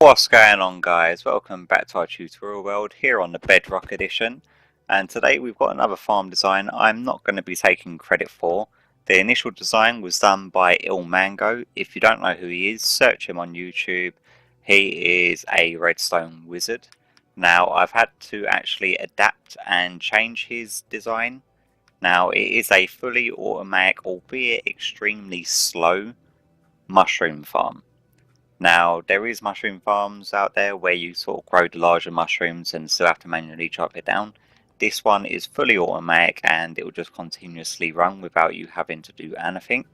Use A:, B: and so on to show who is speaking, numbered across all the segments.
A: What's going on, guys? Welcome back to our tutorial world here on the Bedrock edition, and today we've got another farm design I'm not going to be taking credit for. The initial design was done by Mango. If you don't know who he is, search him on YouTube. He is a redstone wizard. Now I've had to actually adapt and change his design. Now it is a fully automatic, albeit extremely slow, mushroom farm. Now, there is mushroom farms out there where you sort of grow the larger mushrooms and still have to manually chop it down. This one is fully automatic and it will just continuously run without you having to do anything.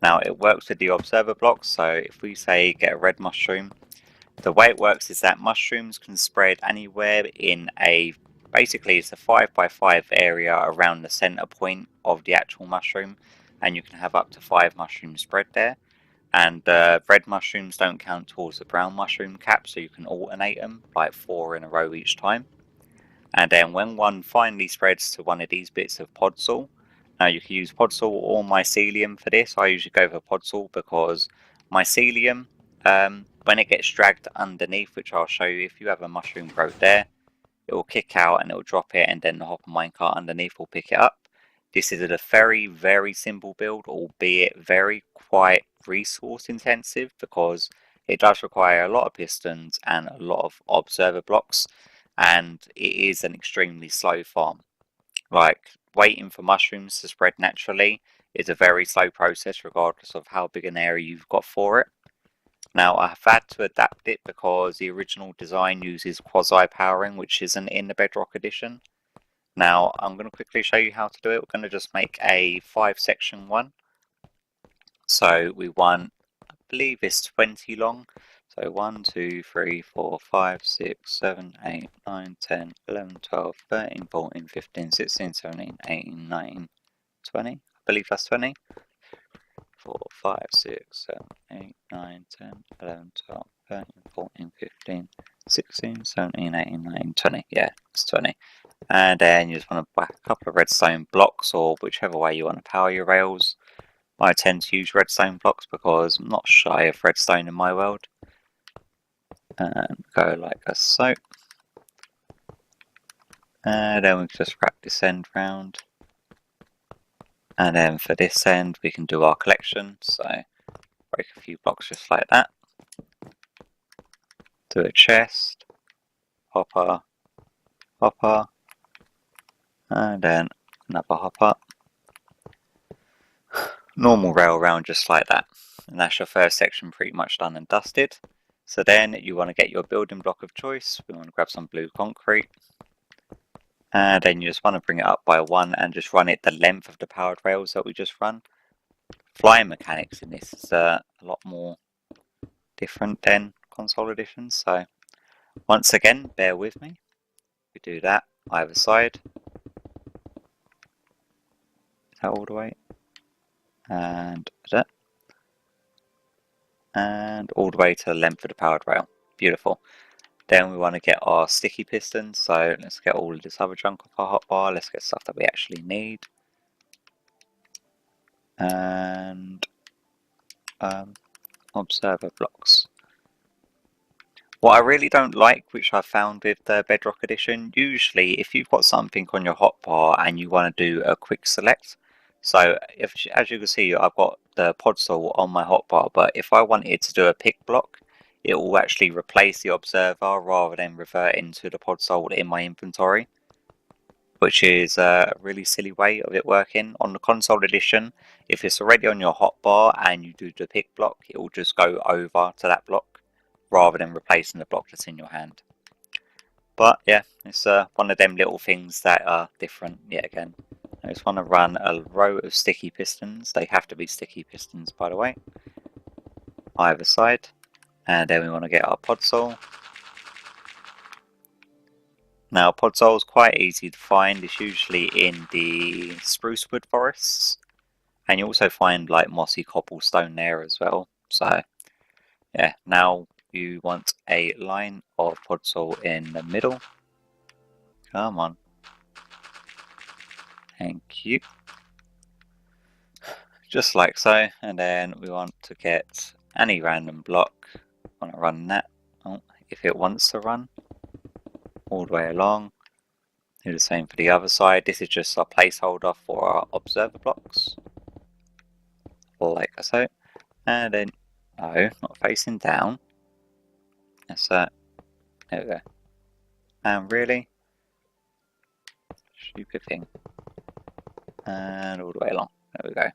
A: Now, it works with the observer blocks, so if we say get a red mushroom, the way it works is that mushrooms can spread anywhere in basically it's a 5x5 area around the center point of the actual mushroom, and you can have up to 5 mushrooms spread there. And red mushrooms don't count towards the brown mushroom cap, so you can alternate them, like 4 in a row each time. And then when one finally spreads to one of these bits of podzol, now you can use podzol or mycelium for this. I usually go for podzol because mycelium, when it gets dragged underneath, which I'll show you, if you have a mushroom growth there, it will kick out and it will drop it, and then the hopper minecart underneath will pick it up. This is a very simple build, albeit very quite resource intensive, because it does require a lot of pistons and a lot of observer blocks, and it is an extremely slow farm. Like, waiting for mushrooms to spread naturally is a very slow process regardless of how big an area you've got for it. Now, I've had to adapt it because the original design uses quasi powering, which isn't in the Bedrock edition. Now, I'm going to quickly show you how to do it. We're going to just make a 5-section one. So we want, I believe it's 20 long. So 1, 2, 3, 4, 5, 6, 7, 8, 9, 10, 11, 12, 13, 14, 15, 16, 17, 18, 19, 20. I believe that's 20. 4, 5, 6, 7, 8, 9, 10, 11, 12, 13, 14, 15, 16, 17, 18, 19, 20. Yeah, it's 20. And then you just want to whack a couple of redstone blocks, or whichever way you want to power your rails. I tend to use redstone blocks because I'm not shy of redstone in my world. And go like so. And then we just wrap this end round. And then for this end we can do our collection. So break a few blocks just like that. Do a chest. Hopper. Hopper. And then another hopper. Normal rail round just like that. And that's your first section pretty much done and dusted. So then you want to get your building block of choice. We want to grab some blue concrete. And then you just want to bring it up by 1 and just run it the length of the powered rails that we just run. Flying mechanics in this is a lot more different than console editions. So once again, bear with me. We do that either side. Is that all the way? And that. And all the way to the length of the powered rail. Beautiful. Then we want to get our sticky pistons, so let's get all of this other junk off our hotbar. Let's get stuff that we actually need. And observer blocks. What I really don't like, which I found with the Bedrock edition, usually if you've got something on your hotbar and you want to do a quick select, so as you can see I've got the podzol on my hotbar, but if I wanted to do a pick block, it will actually replace the observer rather than revert into the podzol in my inventory, which is a really silly way of it working. On the console edition, if it's already on your hotbar and you do the pick block, it will just go over to that block rather than replacing the block that's in your hand. But yeah, it's one of them little things that are different yet again. I just want to run a row of sticky pistons. They have to be sticky pistons, by the way, either side. And then we want to get our podzol. Now, podzol is quite easy to find. It's usually in the spruce wood forests, and you also find like mossy cobblestone there as well. So yeah, now you want a line of podzol in the middle. Come on. Thank you. Just like so. And then we want to get any random block. Want to run that Oh, if it wants to run all the way along. Do the same for the other side. This is just a placeholder for our observer blocks, like so. And then, no, not facing down. That's that. There we go. And really, stupid thing. And all the way along. There we go.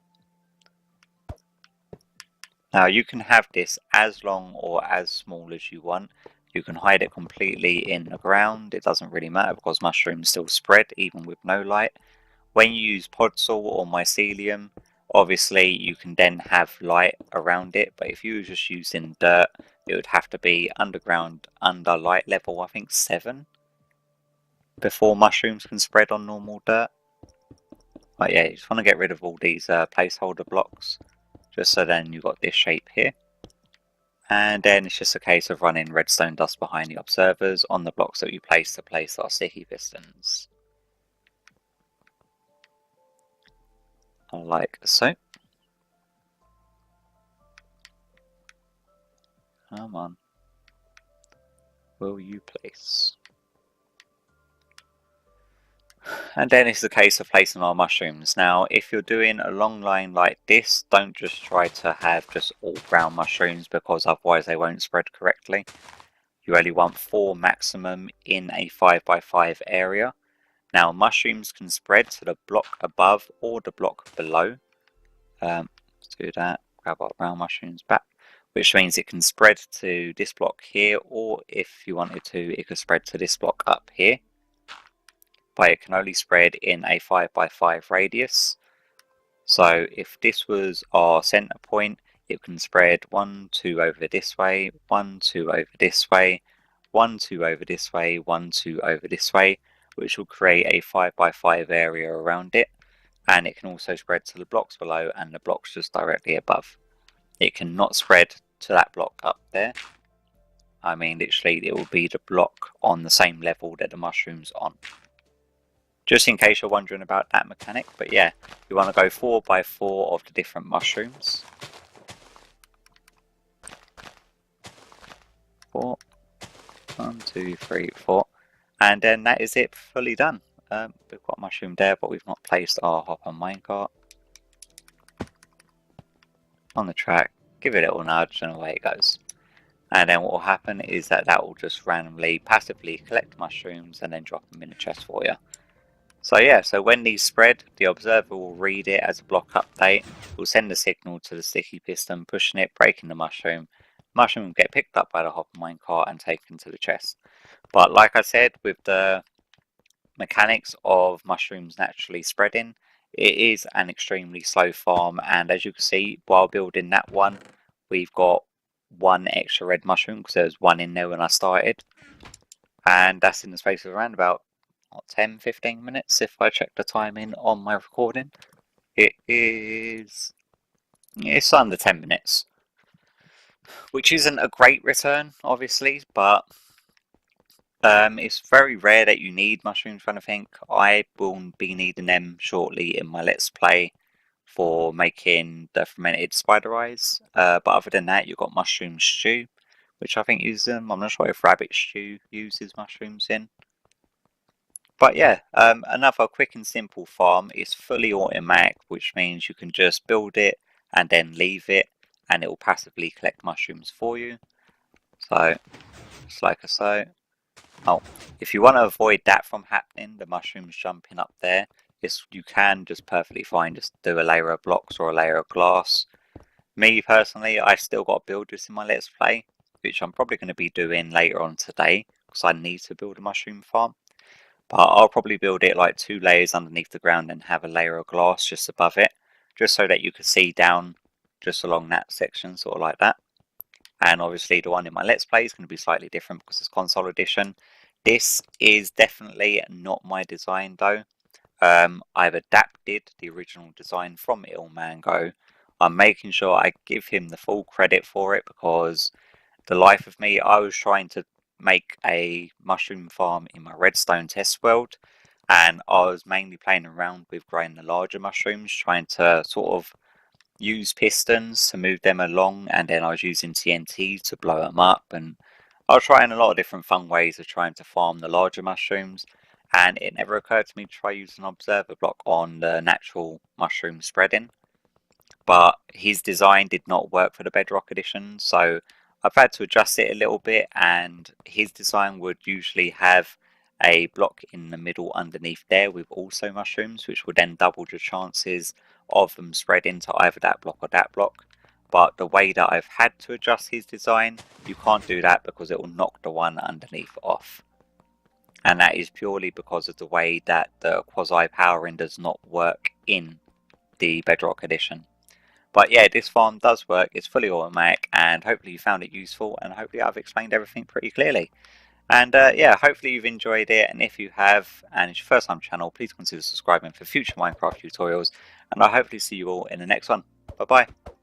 A: Now you can have this as long or as small as you want. You can hide it completely in the ground. It doesn't really matter because mushrooms still spread even with no light. When you use podzol or mycelium, obviously you can then have light around it, but if you were just using dirt, it would have to be underground under light level, I think 7, before mushrooms can spread on normal dirt. But yeah, you just want to get rid of all these placeholder blocks, just so then you've got this shape here. And then it's just a case of running redstone dust behind the observers on the blocks that you place to place our sticky pistons. Like so. Come on. Will you place? And then it's a case of placing our mushrooms. Now, if you're doing a long line like this, don't just try to have just all brown mushrooms because otherwise they won't spread correctly. You only want 4 maximum in a 5x5 area. Now, mushrooms can spread to the block above or the block below. Let's do that. Grab our brown mushrooms back, which means it can spread to this block here, or if you wanted to, it could spread to this block up here. But it can only spread in a 5x5 radius. So if this was our center point, it can spread 1, 2 over this way, 1, 2 over this way, 1, 2 over this way, 1, 2 over this way, which will create a 5x5 area around it. And it can also spread to the blocks below and the blocks just directly above. It cannot spread to that block up there. I mean, literally, it will be the block on the same level that the mushroom's on. Just in case you're wondering about that mechanic, but yeah, you want to go 4x4 of the different mushrooms. 4. 1, 2, 3, 4. And then that is it, fully done. We've got a mushroom there, but we've not placed our hopper minecart on the track. Give it a little nudge and away it goes. And then what will happen is that will just randomly, passively collect mushrooms and then drop them in the chest for you. So yeah, so when these spread, the observer will read it as a block update. Will send a signal to the sticky piston, pushing it, breaking the mushroom. Mushroom will get picked up by the hopper minecart and taken to the chest. But like I said, with the mechanics of mushrooms naturally spreading, it is an extremely slow farm, and as you can see, while building that one, we've got 1 extra red mushroom because there was 1 in there when I started, and that's in the space of around about 10-15 minutes if I check the timing on my recording. It's under 10 minutes, which isn't a great return obviously, but it's very rare that you need mushrooms for anything. I will be needing them shortly in my Let's Play for making the fermented spider eyes. But other than that, you've got mushroom stew, which I think uses them. I'm not sure if rabbit stew uses mushrooms in. But yeah, another quick and simple farm is fully automatic, which means you can just build it and then leave it, and it will passively collect mushrooms for you. So, just like so. Oh, if you want to avoid that from happening, the mushrooms jumping up there, you can just perfectly fine just do a layer of blocks or a layer of glass. Me personally, I still got to build this in my Let's Play, which I'm probably going to be doing later on today because I need to build a mushroom farm. But I'll probably build it like 2 layers underneath the ground and have a layer of glass just above it, just so that you can see down just along that section, sort of like that. And obviously the one in my Let's Play is going to be slightly different because it's console edition. This is definitely not my design though. I've adapted the original design from Mango. I'm making sure I give him the full credit for it because the life of me, I was trying to make a mushroom farm in my redstone test world, and I was mainly playing around with growing the larger mushrooms, trying to sort of use pistons to move them along, and then I was using TNT to blow them up and I was trying a lot of different fun ways of trying to farm the larger mushrooms, and it never occurred to me to try using an observer block on the natural mushroom spreading. But his design did not work for the Bedrock edition, so I've had to adjust it a little bit, and his design would usually have a block in the middle underneath there with also mushrooms, which would then double the chances of them spreading to either that block or that block. But the way that I've had to adjust his design, you can't do that because it will knock the one underneath off. And that is purely because of the way that the quasi powering does not work in the Bedrock edition. But yeah, this farm does work, it's fully automatic, and hopefully you found it useful, and hopefully I've explained everything pretty clearly. And yeah, hopefully you've enjoyed it, and if you have, and it's your first time channel, please consider subscribing for future Minecraft tutorials, and I'll hopefully see you all in the next one. Bye bye.